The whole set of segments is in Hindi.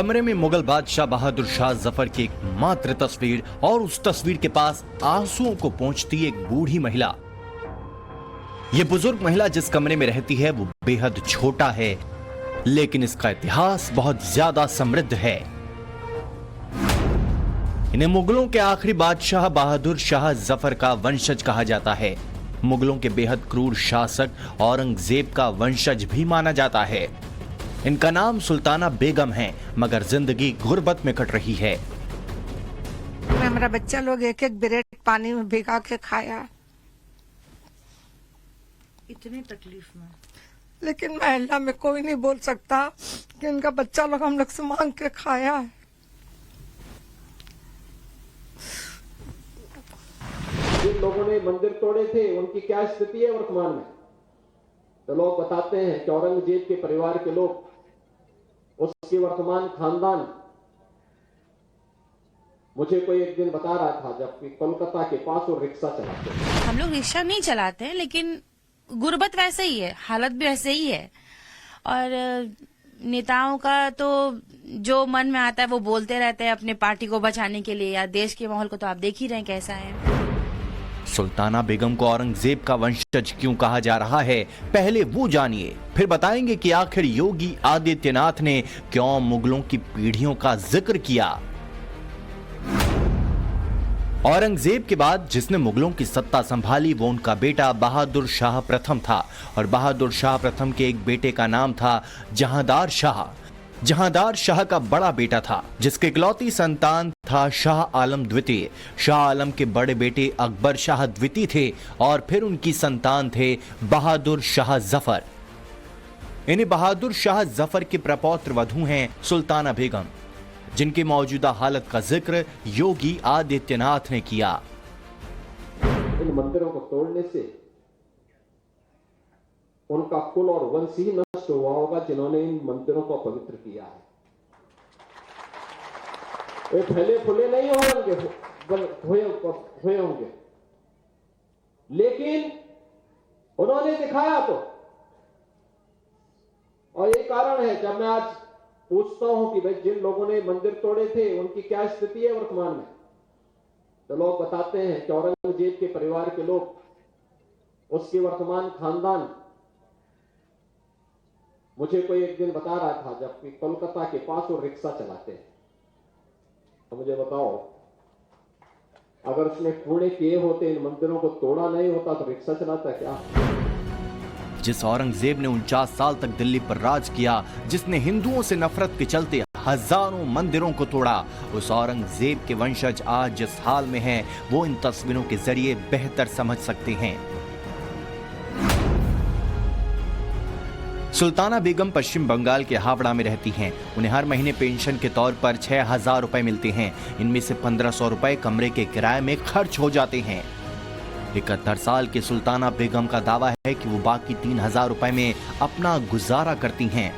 कमरे में मुगल बादशाह बहादुर शाह जफर की एक मात्र तस्वीर और उस तस्वीर के पास आंसुओं को पोंछती एक बूढ़ी महिला। ये बुजुर्ग महिला जिस कमरे में रहती है वो बेहद छोटा है, लेकिन इसका इतिहास बहुत ज्यादा समृद्ध है। इन्हें मुगलों के आखिरी बादशाह बहादुर शाह जफर का वंशज कहा जाता है। मुगलों के बेहद क्रूर शासक औरंगजेब का वंशज भी माना जाता है। इनका नाम सुल्ताना बेगम है, मगर जिंदगी गुर्बत में कट रही है। मेरा बच्चा लोग एक एक ब्रेड पानी में भिगा के खाया, इतनी तकलीफ में, लेकिन महिला में कोई नहीं बोल सकता कि इनका बच्चा लोग हम लोग से मांग के खाया है। जिन लोगों ने मंदिर तोड़े थे उनकी क्या स्थिति है वर्तमान में, तो लोग बताते हैं कि औरंगजेब के परिवार के लोग, उसके वर्तमान खानदान, मुझे कोई एक दिन बता रहा था जब कोलकाता के पास वो रिक्शा चलाते हैं। हम लोग रिक्शा नहीं चलाते हैं, लेकिन गुर्बत वैसे ही है, हालत भी वैसे ही है। और नेताओं का तो जो मन में आता है वो बोलते रहते हैं अपने पार्टी को बचाने के लिए, या देश के माहौल को तो आप देख ही रहे हैं कैसा है। सुल्ताना बेगम को औरंगजेब का वंशज क्यों कहा जा रहा है, पहले वो जानिए, फिर बताएंगे कि आखिर योगी आदित्यनाथ ने क्यों मुगलों की पीढ़ियों का जिक्र किया। औरंगजेब के बाद जिसने मुगलों की सत्ता संभाली वो उनका बेटा बहादुर शाह प्रथम था, और बहादुर शाह प्रथम के एक बेटे का नाम था जहांदार शाह। जहांदार शाह का बड़ा बेटा था, जिसके इकलौती संतान था शाह आलम द्वितीय। शाह आलम के बड़े बेटे अकबर शाह द्वितीय थे, और फिर उनकी संतान थे बहादुर शाह जफर। इन्हें बहादुर शाह जफर के प्रपौत्र वधू हैं सुल्ताना बेगम, जिनकी मौजूदा हालत का जिक्र योगी आदित्यनाथ ने किया। इन मंदिरों को तोड़ने से उनका कुल और वंश ही नष्ट हुआ होगा, जिन्होंने इन मंदिरों को पवित्र किया है। वे फैले फूले नहीं हुए होंगे, लेकिन उन्होंने दिखाया तो। और ये कारण है जब मैं आज पूछता हूं कि भाई जिन लोगों ने मंदिर तोड़े थे उनकी क्या स्थिति है वर्तमान में, तो लोग बताते हैं कि औरंगजेब के परिवार के लोग, उसके वर्तमान खानदान, मुझे कोई एक दिन बता रहा था जब कोलकाता के पास वो रिक्शा चलाते हैं, तो मुझे बताओ अगर उसने कूड़े किए होते, इन मंदिरों को तोड़ा नहीं होता, तो रिक्शा चलाता क्या? जिस औरंगजेब ने 49 साल तक दिल्ली पर राज किया, जिसने हिंदुओं से नफरत के चलते हजारों मंदिरों को तोड़ा, उस औरंगजेब के वंशज आज जिस हाल में हैं, वो इन तस्वीरों के जरिए बेहतर समझ सकते हैं। सुल्ताना बेगम पश्चिम बंगाल के हावड़ा में रहती हैं। उन्हें हर महीने पेंशन के तौर पर 6,000 रुपए मिलते हैं। इनमें से 1,500 रुपए कमरे के किराए में खर्च हो जाते हैं। 71 साल के सुल्ताना बेगम का दावा है कि वो बाकी 3,000 रुपए में अपना गुजारा करती हैं।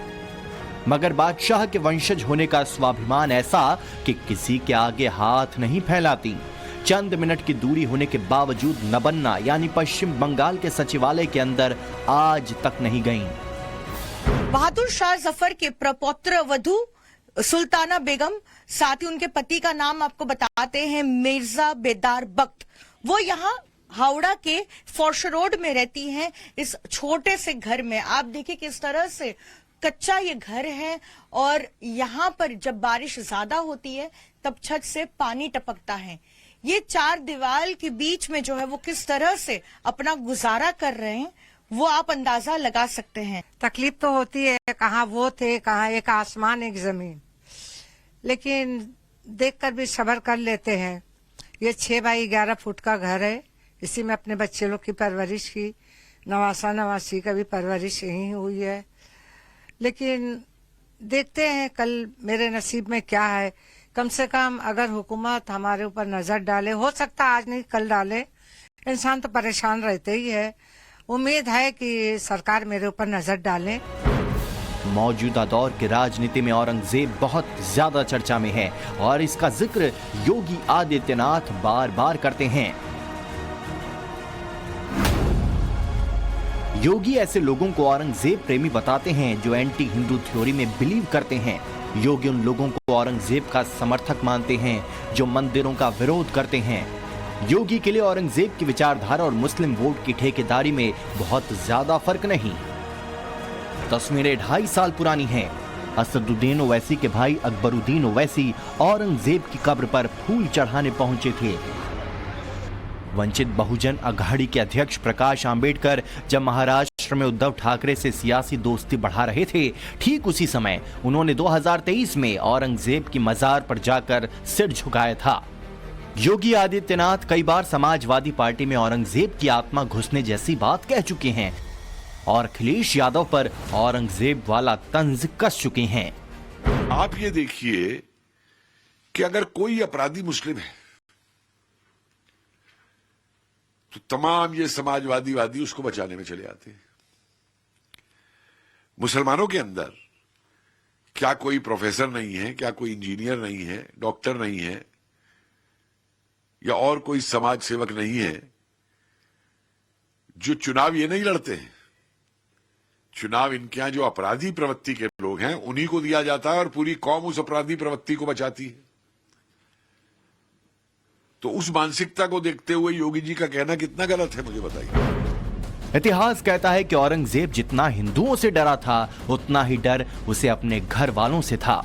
मगर बादशाह के वंशज होने का स्वाभिमान ऐसा कि किसी के आगे हाथ नहीं फैलाती। चंद मिनट की दूरी होने के बावजूद नबन्ना यानी पश्चिम बंगाल के सचिवालय के अंदर आज तक नहीं गईं। बहादुर शाह जफर के प्रपौत्र वधू सुल्ताना बेगम, साथ ही उनके पति का नाम आपको बताते हैं मिर्जा बेदार बख्त। वो यहाँ हावड़ा के फॉर्श रोड में रहती हैं, इस छोटे से घर में। आप देखिए किस तरह से कच्चा ये घर है, और यहाँ पर जब बारिश ज्यादा होती है तब छत से पानी टपकता है। ये चार दीवार के बीच में जो है वो किस तरह से अपना गुजारा कर रहे हैं, वो आप अंदाजा लगा सकते हैं। तकलीफ तो होती है, कहाँ वो थे, कहाँ एक आसमान एक जमीन, लेकिन देखकर भी सब्र कर लेते हैं। ये 6 बाई 11 फुट का घर है, इसी में अपने बच्चे लोग की परवरिश की, नवासा नवासी का भी परवरिश यही हुई है। लेकिन देखते हैं कल मेरे नसीब में क्या है। कम से कम अगर हुकूमत हमारे ऊपर नजर डाले, हो सकता आज नहीं कल डाले, इंसान तो परेशान रहते ही है। उम्मीद है कि सरकार मेरे ऊपर नजर डाले। मौजूदा दौर के राजनीति में औरंगजेब बहुत ज्यादा चर्चा में है, और इसका जिक्र योगी आदित्यनाथ बार बार करते हैं। योगी ऐसे लोगों को औरंगजेब प्रेमी बताते हैं जो एंटी हिंदू थ्योरी में बिलीव करते हैं। योगी उन लोगों को औरंगजेब का समर्थक मानते हैं जो मंदिरों का विरोध करते हैं। योगी के लिए औरंगजेब की विचारधारा और मुस्लिम वोट की ठेकेदारी में बहुत ज्यादा फर्क नहीं। तस्वीरें 2.5 साल पुरानी हैं। असदुद्दीन ओवैसी के भाई अकबरुद्दीन ओवैसी औरंगजेब की कब्र पर फूल चढ़ाने पहुंचे थे। वंचित बहुजन अघाड़ी के अध्यक्ष प्रकाश आंबेडकर जब महाराष्ट्र में उद्धव ठाकरे से सियासी दोस्ती बढ़ा रहे थे, ठीक उसी समय उन्होंने 2023 में औरंगजेब की मजार पर जाकर सिर झुकाया था। योगी आदित्यनाथ कई बार समाजवादी पार्टी में औरंगजेब की आत्मा घुसने जैसी बात कह चुके हैं और अखिलेश यादव पर औरंगजेब वाला तंज कस चुके हैं। आप ये देखिए कि अगर कोई अपराधी मुस्लिम है तो तमाम ये समाजवादी उसको बचाने में चले आते हैं। मुसलमानों के अंदर क्या कोई प्रोफेसर नहीं है, क्या कोई इंजीनियर नहीं है, डॉक्टर नहीं है या और कोई समाज सेवक नहीं है जो चुनाव ये नहीं लड़ते हैं। चुनाव इनके यहां जो अपराधी प्रवृत्ति के लोग हैं उन्हीं को दिया जाता है और पूरी कौम उस अपराधी प्रवृत्ति को बचाती है। तो उस मानसिकता को देखते हुए योगी जी का कहना कितना गलत है, मुझे बताइए। इतिहास कहता है कि औरंगजेब जितना हिंदुओं से डरा था उतना ही डर उसे अपने घर वालों से था।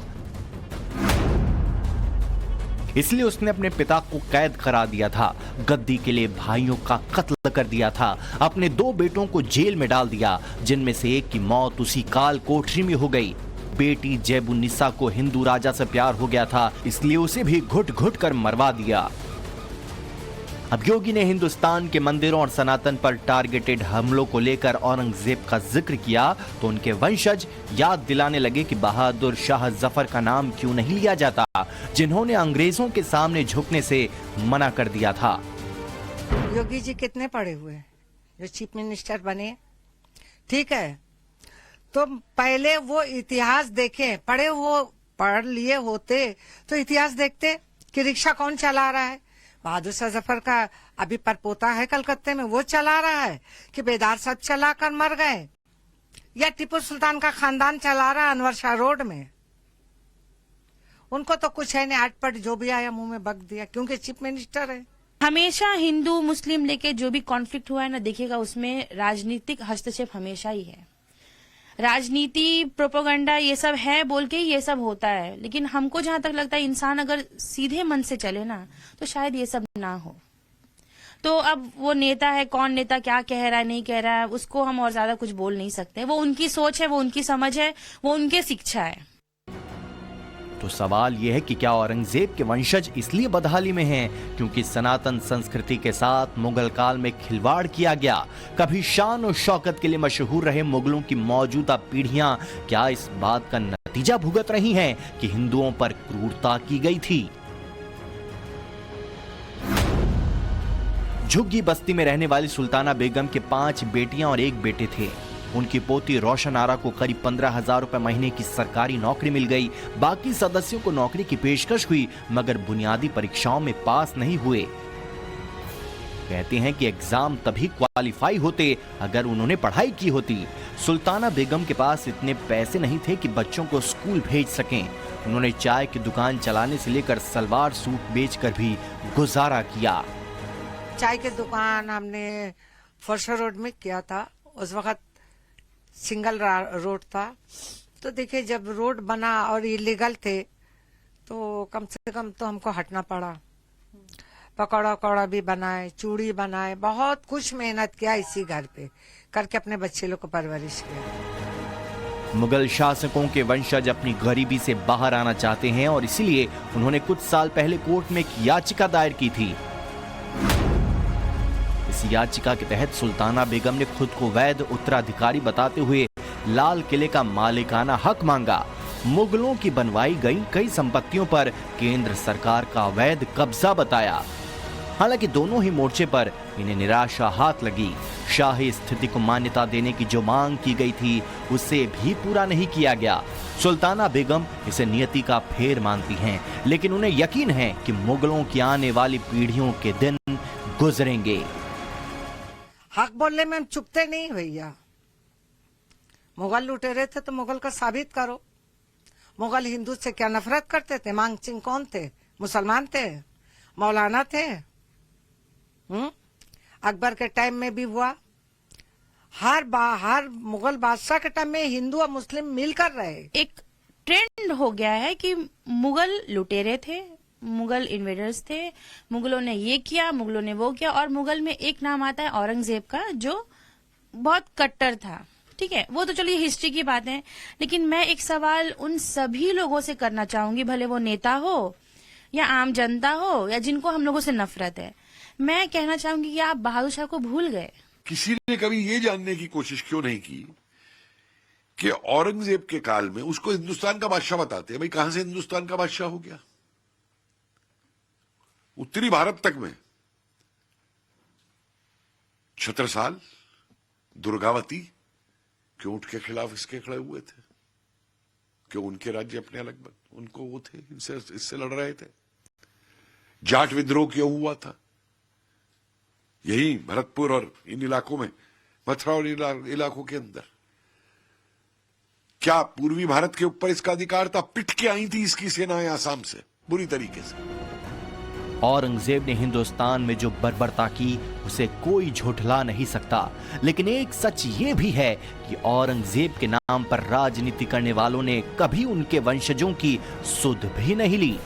इसलिए उसने अपने पिता को कैद करा दिया था, गद्दी के लिए भाइयों का कत्ल कर दिया था, अपने 2 बेटों को जेल में डाल दिया, जिनमें से एक की मौत उसी काल कोठरी में हो गई। बेटी जैबुन्निसा को हिंदू राजा से प्यार हो गया था, इसलिए उसे भी घुट घुट कर मरवा दिया। अब योगी ने हिंदुस्तान के मंदिरों और सनातन पर टारगेटेड हमलों को लेकर औरंगजेब का जिक्र किया तो उनके वंशज याद दिलाने लगे कि बहादुर शाह जफर का नाम क्यों नहीं लिया जाता, जिन्होंने अंग्रेजों के सामने झुकने से मना कर दिया था। योगी जी कितने पढ़े हुए हैं जो चीफ मिनिस्टर बने? ठीक है, तो पहले वो इतिहास देखें। पढ़ लिए होते तो इतिहास देखते कि रिक्शा कौन चला रहा है। बहादुर शाह जफर का अभी परपोता है कलकत्ते में, वो चला रहा है कि बेदार साहब चला कर मर गए, या टीपू सुल्तान का खानदान चला रहा है अनवर शाह रोड में। उनको तो कुछ है नहीं, आटपट जो भी आया मुंह में बक दिया, क्योंकि चीफ मिनिस्टर है। हमेशा हिंदू मुस्लिम लेके जो भी कॉन्फ्लिक्ट हुआ है ना, देखिएगा उसमें राजनीतिक हस्तक्षेप हमेशा ही है। राजनीति, प्रोपेगेंडा ये सब है बोल के ये सब होता है, लेकिन हमको जहां तक लगता है इंसान अगर सीधे मन से चले ना तो शायद ये सब ना हो। तो अब वो नेता है, कौन नेता क्या कह रहा है नहीं कह रहा है उसको हम और ज्यादा कुछ बोल नहीं सकते। वो उनकी सोच है, वो उनकी समझ है, वो उनके शिक्षा है। तो सवाल यह है कि क्या औरंगजेब के वंशज इसलिए बदहाली में हैं क्योंकि सनातन संस्कृति के साथ मुगल काल में खिलवाड़ किया गया? कभी शान और शौकत के लिए मशहूर रहे मुगलों की मौजूदा पीढ़ियां क्या इस बात का नतीजा भुगत रही हैं कि हिंदुओं पर क्रूरता की गई थी? झुग्गी बस्ती में रहने वाली सुल्ताना बेगम के 5 बेटियां और 1 बेटे थे। उनकी पोती रोशन आरा को करीब 15,000 रुपए महीने की सरकारी नौकरी मिल गई। बाकी सदस्यों को नौकरी की पेशकश हुई मगर बुनियादी परीक्षाओं में पास नहीं हुए। कहते हैं कि एग्जाम तभी क्वालिफाई होते अगर उन्होंने पढ़ाई की होती। सुल्ताना बेगम के पास इतने पैसे नहीं थे कि बच्चों को स्कूल भेज सकें। उन्होंने चाय की दुकान चलाने से लेकर सलवार सूट बेचकर भी गुजारा किया। चाय की दुकान हमने फरसा रोड में किया था। उस वक्त सिंगल रोड था, तो देखिए जब रोड बना और इलीगल थे तो कम से कम तो हमको हटना पड़ा। पकौड़ा वकौड़ा भी बनाए, चूड़ी बनाए, बहुत कुछ मेहनत किया इसी घर पे करके अपने बच्चे लोग को परवरिश किया। मुगल शासकों के वंशज अपनी गरीबी से बाहर आना चाहते हैं और इसीलिए उन्होंने कुछ साल पहले कोर्ट में एक याचिका दायर की थी। इस याचिका के तहत सुल्ताना बेगम ने खुद को वैध उत्तराधिकारी बताते हुए लाल किले का मालिकाना हक मांगा। मुगलों की बनवाई गई कई संपत्तियों पर केंद्र सरकार का अवैध कब्जा बताया। हालांकि दोनों ही मोर्चे पर इन्हें निराशा हाथ लगी। शाही स्थिति को मान्यता देने की जो मांग की गई थी उसे भी पूरा नहीं किया गया। सुल्ताना बेगम इसे नियति का फेर मानती हैं, लेकिन उन्हें यकीन है कि मुगलों की आने वाली पीढ़ियों के दिन गुजरेंगे। हक बोलने में हम चुपते नहीं भैया। मुगल लुटेरे थे तो मुगल का साबित करो। मुगल हिंदू से क्या नफरत करते थे? मांगचिंग कौन थे? मुसलमान थे? मौलाना थे? अकबर के टाइम में भी हुआ। हर मुगल बादशाह के टाइम में हिंदू और मुस्लिम मिलकर रहे। एक ट्रेंड हो गया है कि मुगल लुटेरे थे, मुगल इन्वेडर्स थे, मुगलों ने ये किया, मुगलों ने वो किया। और मुगल में एक नाम आता है औरंगजेब का, जो बहुत कट्टर था। ठीक है, वो तो चलिए हिस्ट्री की बात है। लेकिन मैं एक सवाल उन सभी लोगों से करना चाहूंगी, भले वो नेता हो या आम जनता हो या जिनको हम लोगों से नफरत है। मैं कहना चाहूंगी कि आप बहादुर शाह को भूल गए। किसी ने कभी ये जानने की कोशिश क्यों नहीं की कि औरंगजेब के काल में उसको हिंदुस्तान का बादशाह बताते हैं? भाई कहां से हिंदुस्तान का बादशाह हो गया? उत्तरी भारत तक में छत्रसाल, दुर्गावती क्यों उठ के खिलाफ इसके खड़े हुए थे? क्यों उनके राज्य अपने अलग उनको वो थे, इससे लड़ रहे थे? जाट विद्रोह क्यों हुआ था? यही भरतपुर और इन इलाकों में, मथुरा और इलाकों के अंदर। क्या पूर्वी भारत के ऊपर इसका अधिकार था? पिट के आई थी इसकी सेनाएं आसाम से बुरी तरीके से। औरंगजेब ने हिंदुस्तान में जो बर्बरता की उसे कोई झुठला नहीं सकता। लेकिन एक सच ये भी है कि औरंगजेब के नाम पर राजनीति करने वालों ने कभी उनके वंशजों की सुध भी नहीं ली।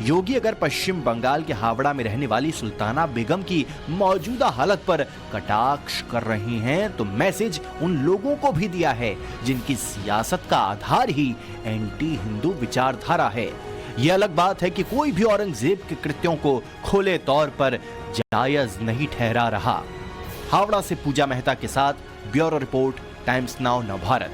योगी अगर पश्चिम बंगाल के हावड़ा में रहने वाली सुल्ताना बेगम की मौजूदा हालत पर कटाक्ष कर रही हैं, तो मैसेज उन लोगों को भी दिया है जिनकी सियासत का आधार ही एंटी हिंदू विचारधारा है। यह अलग बात है कि कोई भी औरंगजेब के कृत्यों को खुले तौर पर जायज नहीं ठहरा रहा। हावड़ा से पूजा मेहता के साथ bureau report, times now Navbharat.